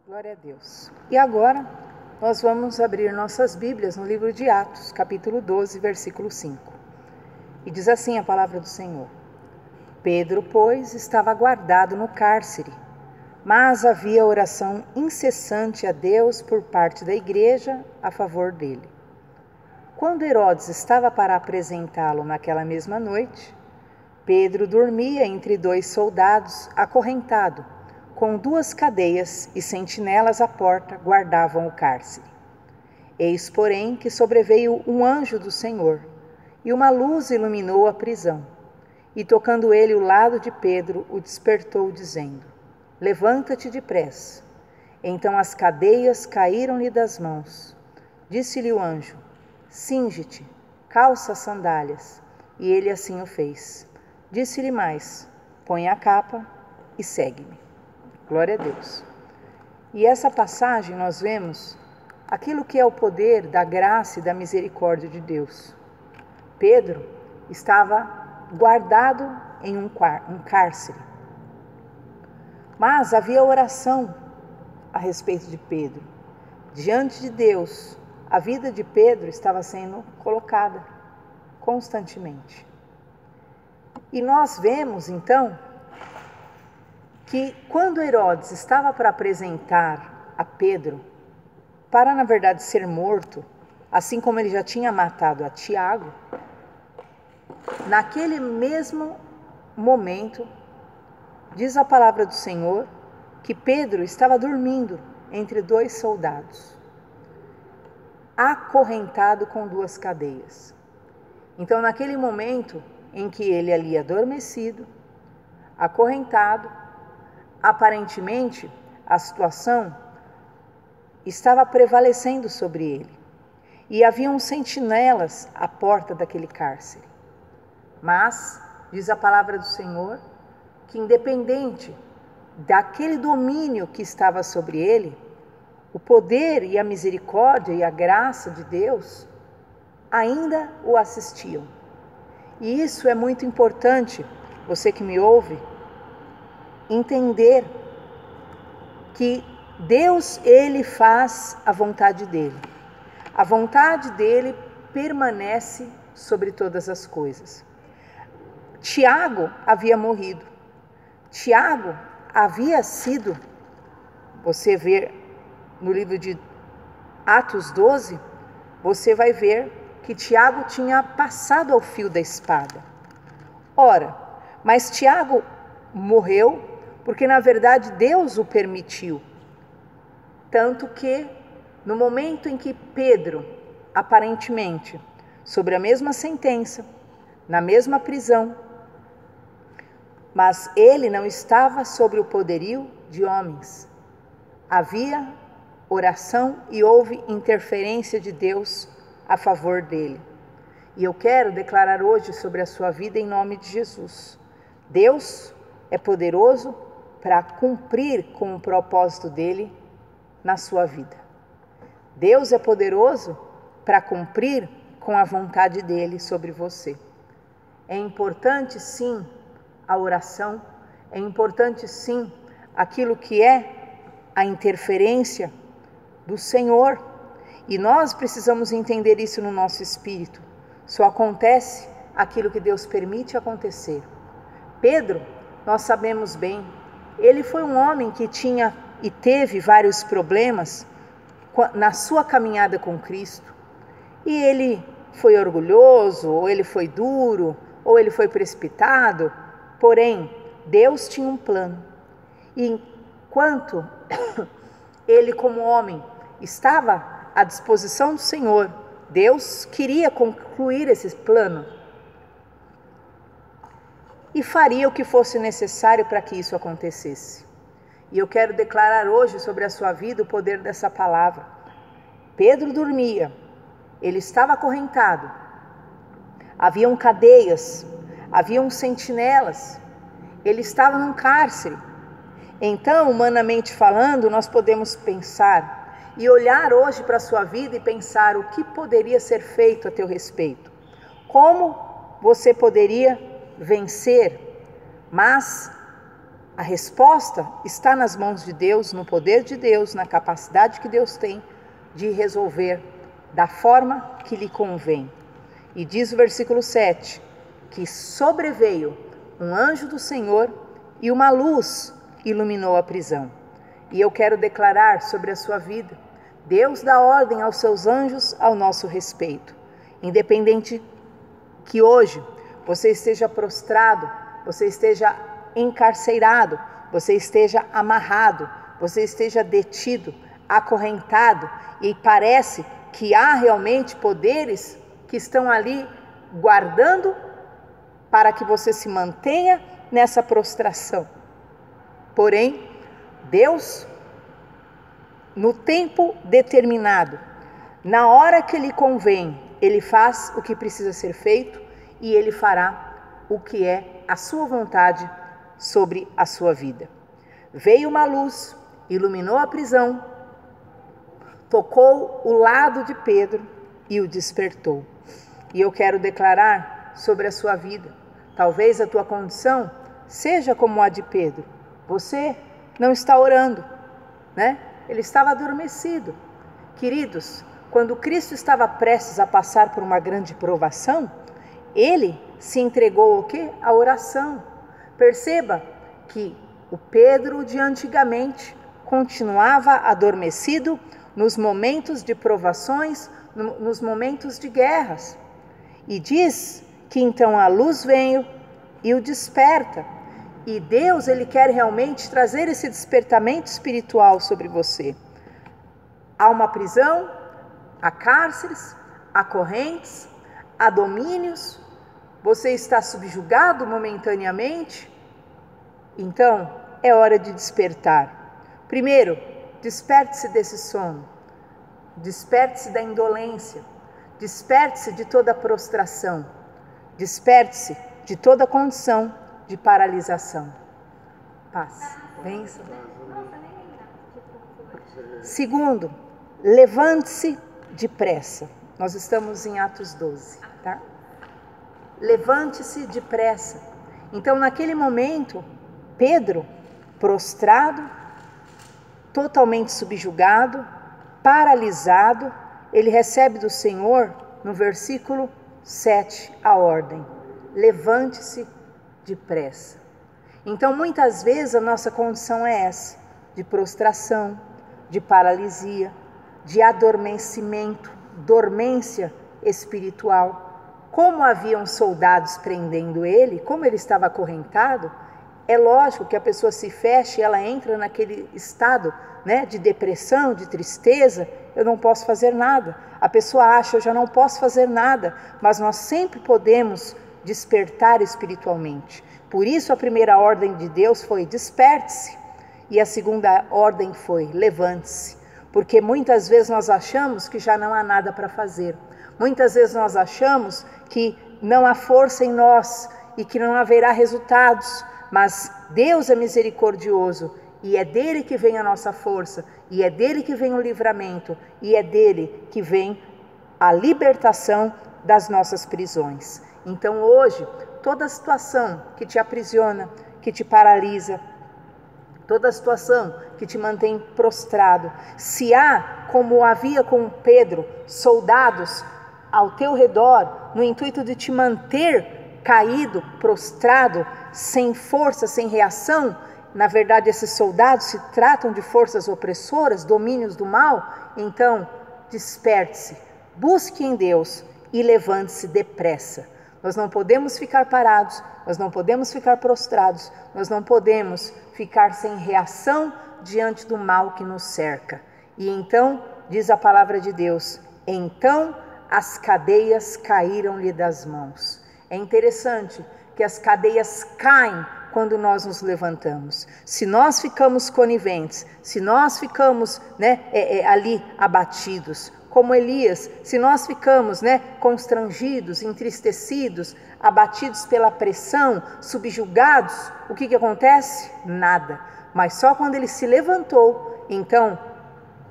Glória a Deus. E agora nós vamos abrir nossas Bíblias no livro de Atos, capítulo 12, versículo 5. E diz assim a palavra do Senhor: Pedro, pois, estava guardado no cárcere, mas havia oração incessante a Deus por parte da igreja a favor dele. Quando Herodes estava para apresentá-lo naquela mesma noite, Pedro dormia entre dois soldados, acorrentado, com duas cadeias e sentinelas à porta guardavam o cárcere. Eis, porém, que sobreveio um anjo do Senhor, e uma luz iluminou a prisão. E tocando ele o lado de Pedro, o despertou, dizendo: Levanta-te depressa. Então as cadeias caíram-lhe das mãos. Disse-lhe o anjo: Cinge-te, calça as sandálias. E ele assim o fez. Disse-lhe mais: Põe a capa e segue-me. Glória a Deus. E essa passagem nós vemos aquilo que é o poder da graça e da misericórdia de Deus. Pedro estava guardado em um cárcere. Mas havia oração a respeito de Pedro. Diante de Deus, a vida de Pedro estava sendo colocada constantemente. E nós vemos então que quando Herodes estava para apresentar a Pedro, para na verdade ser morto, assim como ele já tinha matado a Tiago, naquele mesmo momento, diz a palavra do Senhor, que Pedro estava dormindo entre dois soldados, acorrentado com duas cadeias. Então, naquele momento em que ele ali adormecido, acorrentado, aparentemente a situação estava prevalecendo sobre ele. E haviam sentinelas à porta daquele cárcere. Mas, diz a palavra do Senhor, que independente daquele domínio que estava sobre ele, o poder e a misericórdia e a graça de Deus ainda o assistiam. E isso é muito importante, você que me ouve, entender que Deus, Ele faz a vontade dEle. A vontade dEle permanece sobre todas as coisas. Tiago havia morrido. Tiago havia sido, você vê no livro de Atos 12, você vai ver que Tiago tinha passado ao fio da espada. Ora, mas Tiago morreu porque na verdade Deus o permitiu. Tanto que no momento em que Pedro, aparentemente, sobre a mesma sentença, na mesma prisão, mas ele não estava sobre o poderio de homens. Havia oração e houve interferência de Deus a favor dele. E eu quero declarar hoje sobre a sua vida em nome de Jesus. Deus é poderoso para cumprir com o propósito dele na sua vida. Deus é poderoso para cumprir com a vontade dele sobre você. É importante sim a oração, é importante sim aquilo que é a interferência do Senhor. E nós precisamos entender isso no nosso espírito. Só acontece aquilo que Deus permite acontecer. Pedro, nós sabemos bem, ele foi um homem que tinha e teve vários problemas na sua caminhada com Cristo. E ele foi orgulhoso, ou ele foi duro, ou ele foi precipitado. Porém, Deus tinha um plano. E enquanto ele, como homem, estava à disposição do Senhor, Deus queria concluir esse plano e faria o que fosse necessário para que isso acontecesse. E eu quero declarar hoje sobre a sua vida o poder dessa palavra. Pedro dormia, ele estava acorrentado, haviam cadeias, haviam sentinelas, ele estava num cárcere. Então, humanamente falando, nós podemos pensar e olhar hoje para a sua vida e pensar o que poderia ser feito a teu respeito. Como você poderia vencer, mas A resposta está nas mãos de Deus, no poder de Deus, na capacidade que Deus tem de resolver da forma que lhe convém. E diz o versículo 7, que sobreveio um anjo do Senhor e uma luz iluminou a prisão. E eu quero declarar sobre a sua vida: Deus dá ordem aos seus anjos ao nosso respeito. Independente que hoje você esteja prostrado, você esteja encarcerado, você esteja amarrado, você esteja detido, acorrentado, e parece que há realmente poderes que estão ali guardando para que você se mantenha nessa prostração. Porém, Deus, no tempo determinado, na hora que lhe convém, Ele faz o que precisa ser feito e Ele fará o que é a sua vontade sobre a sua vida. Veio uma luz, iluminou a prisão, tocou o lado de Pedro e o despertou. E eu quero declarar sobre a sua vida: talvez a tua condição seja como a de Pedro. Você não está orando, né? Ele estava adormecido. Queridos, quando Cristo estava prestes a passar por uma grande provação, Ele se entregou ao quê? À oração. Perceba que o Pedro de antigamente continuava adormecido nos momentos de provações, nos momentos de guerras. E diz que então a luz veio e o desperta. E Deus, Ele quer realmente trazer esse despertamento espiritual sobre você. Há uma prisão, há cárceres, há correntes, há domínios. Você está subjugado momentaneamente? Então, é hora de despertar. Primeiro, desperte-se desse sono. Desperte-se da indolência. Desperte-se de toda prostração. Desperte-se de toda condição de paralisação. Paz. Bênção. Segundo, levante-se depressa. Nós estamos em Atos 12, tá? Levante-se depressa. Então, naquele momento, Pedro, prostrado, totalmente subjugado, paralisado, ele recebe do Senhor, no versículo 7, a ordem: levante-se depressa. Então, muitas vezes a nossa condição é essa, de prostração, de paralisia, de adormecimento, dormência espiritual. Como haviam soldados prendendo ele, como ele estava acorrentado, é lógico que a pessoa se fecha e ela entra naquele estado, né, de depressão, de tristeza. Eu não posso fazer nada. A pessoa acha: eu já não posso fazer nada, mas nós sempre podemos despertar espiritualmente. Por isso a primeira ordem de Deus foi: desperte-se, e a segunda ordem foi: levante-se, porque muitas vezes nós achamos que já não há nada para fazer. Muitas vezes nós achamos que não há força em nós e que não haverá resultados, mas Deus é misericordioso e é dele que vem a nossa força, e é dele que vem o livramento, e é dele que vem a libertação das nossas prisões. Então hoje, toda situação que te aprisiona, que te paralisa, toda situação que te mantém prostrado, se há, como havia com Pedro, soldados ao teu redor, no intuito de te manter caído, prostrado, sem força, sem reação, na verdade esses soldados se tratam de forças opressoras, domínios do mal. Então, desperte-se, busque em Deus e levante-se depressa. Nós não podemos ficar parados, nós não podemos ficar prostrados, nós não podemos ficar sem reação diante do mal que nos cerca. E então, diz a palavra de Deus, então as cadeias caíram-lhe das mãos. É interessante que as cadeias caem quando nós nos levantamos. Se nós ficamos coniventes, se nós ficamos, ali abatidos, como Elias, se nós ficamos, constrangidos, entristecidos, abatidos pela pressão, subjugados, o que acontece? Nada. Mas só quando ele se levantou, então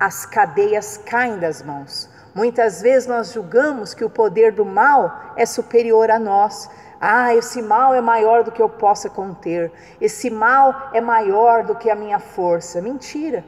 as cadeias caem das mãos. Muitas vezes nós julgamos que o poder do mal é superior a nós. Esse mal é maior do que eu possa conter. Esse mal é maior do que a minha força. Mentira!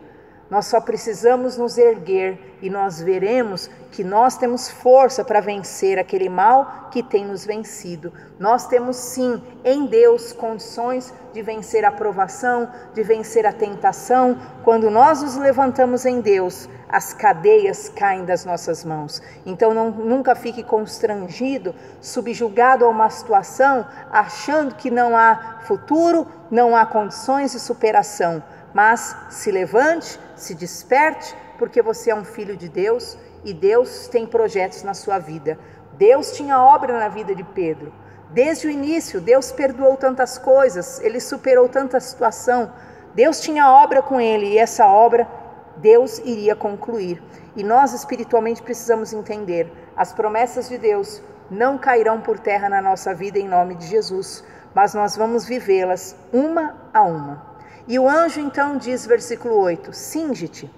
Nós só precisamos nos erguer e nós veremos que nós temos força para vencer aquele mal que tem nos vencido. Nós temos sim em Deus condições de vencer a provação, de vencer a tentação. Quando nós nos levantamos em Deus, as cadeias caem das nossas mãos. Então nunca fique constrangido, subjugado a uma situação, achando que não há futuro, não há condições de superação. Mas se levante, se desperte, porque você é um filho de Deus e Deus tem projetos na sua vida. Deus tinha obra na vida de Pedro. Desde o início, Deus perdoou tantas coisas, ele superou tanta situação. Deus tinha obra com ele e essa obra Deus iria concluir. E nós espiritualmente precisamos entender, as promessas de Deus não cairão por terra na nossa vida em nome de Jesus, mas nós vamos vivê-las uma a uma. E o anjo então diz, versículo 8, cinge-te,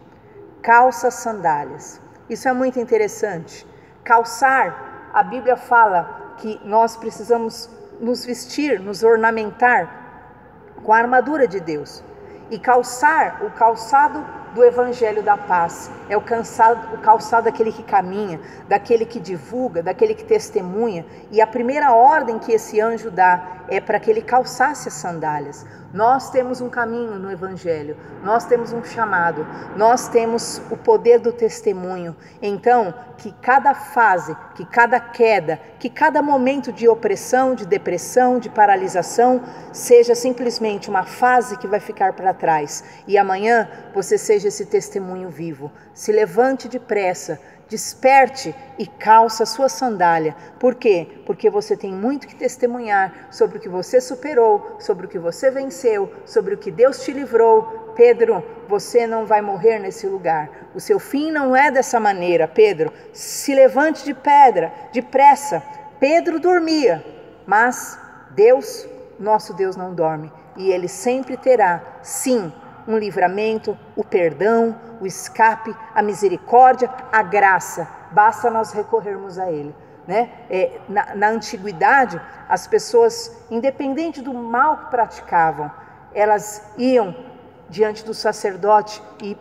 calça sandálias. Isso é muito interessante. Calçar, a Bíblia fala que nós precisamos nos vestir, nos ornamentar com a armadura de Deus. E calçar, o calçado do Evangelho da Paz, é o calçado daquele que caminha, daquele que divulga, daquele que testemunha. E a primeira ordem que esse anjo dá é para que ele calçasse as sandálias. Nós temos um caminho no Evangelho, nós temos um chamado, nós temos o poder do testemunho. Então, que cada fase, que cada queda, que cada momento de opressão, de depressão, de paralisação, seja simplesmente uma fase que vai ficar para trás. E amanhã você seja esse testemunho vivo. Se levante depressa, desperte e calça a sua sandália. Por quê? Porque você tem muito que testemunhar sobre o que você superou, sobre o que você venceu, sobre o que Deus te livrou. Pedro, você não vai morrer nesse lugar. O seu fim não é dessa maneira, Pedro. Se levante depressa. Pedro dormia, mas Deus, nosso Deus não dorme. E Ele sempre terá, sim, um livramento, o perdão, o escape, a misericórdia, a graça. Basta nós recorrermos a Ele. Na antiguidade, as pessoas, independente do mal que praticavam, elas iam diante do sacerdote e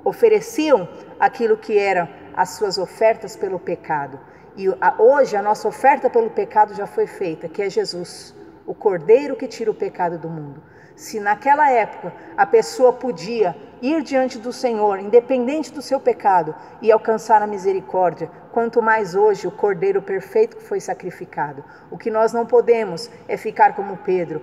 ofereciam aquilo que eram as suas ofertas pelo pecado. E hoje a nossa oferta pelo pecado já foi feita, que é Jesus, o Cordeiro que tira o pecado do mundo. Se naquela época a pessoa podia ir diante do Senhor, independente do seu pecado, e alcançar a misericórdia, quanto mais hoje o Cordeiro perfeito que foi sacrificado. O que nós não podemos é ficar como Pedro,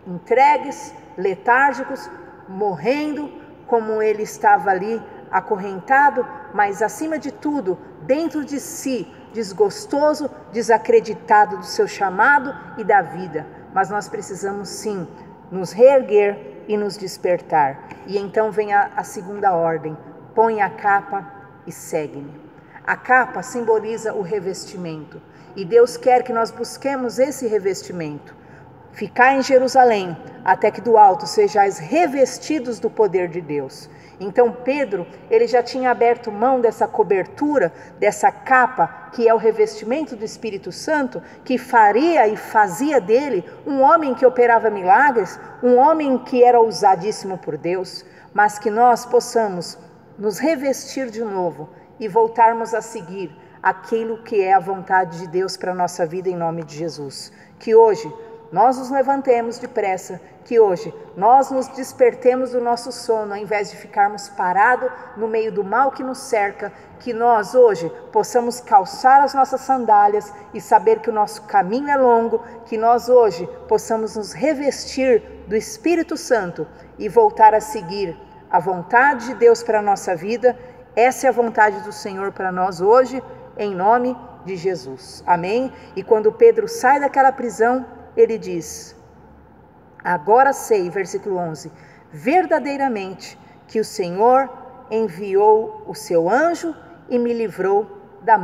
entregues, letárgicos, morrendo como ele estava ali, acorrentado, mas acima de tudo, dentro de si, desgostoso, desacreditado do seu chamado e da vida. Mas nós precisamos sim nos reerguer e nos despertar. E então vem a segunda ordem: põe a capa e segue-me. A capa simboliza o revestimento, e Deus quer que nós busquemos esse revestimento. Ficar em Jerusalém, até que do alto sejais revestidos do poder de Deus. Então Pedro, ele já tinha aberto mão dessa cobertura, dessa capa, que é o revestimento do Espírito Santo, que faria e fazia dele um homem que operava milagres, um homem que era ousadíssimo por Deus, mas que nós possamos nos revestir de novo e voltarmos a seguir aquilo que é a vontade de Deus para a nossa vida em nome de Jesus. Que hoje nós nos levantemos depressa, que hoje nós nos despertemos do nosso sono, ao invés de ficarmos parados no meio do mal que nos cerca, que nós hoje possamos calçar as nossas sandálias e saber que o nosso caminho é longo, que nós hoje possamos nos revestir do Espírito Santo e voltar a seguir a vontade de Deus para a nossa vida. Essa é a vontade do Senhor para nós hoje, em nome de Jesus. Amém? E quando Pedro sai daquela prisão, ele diz: agora sei, versículo 11, verdadeiramente que o Senhor enviou o seu anjo e me livrou da mão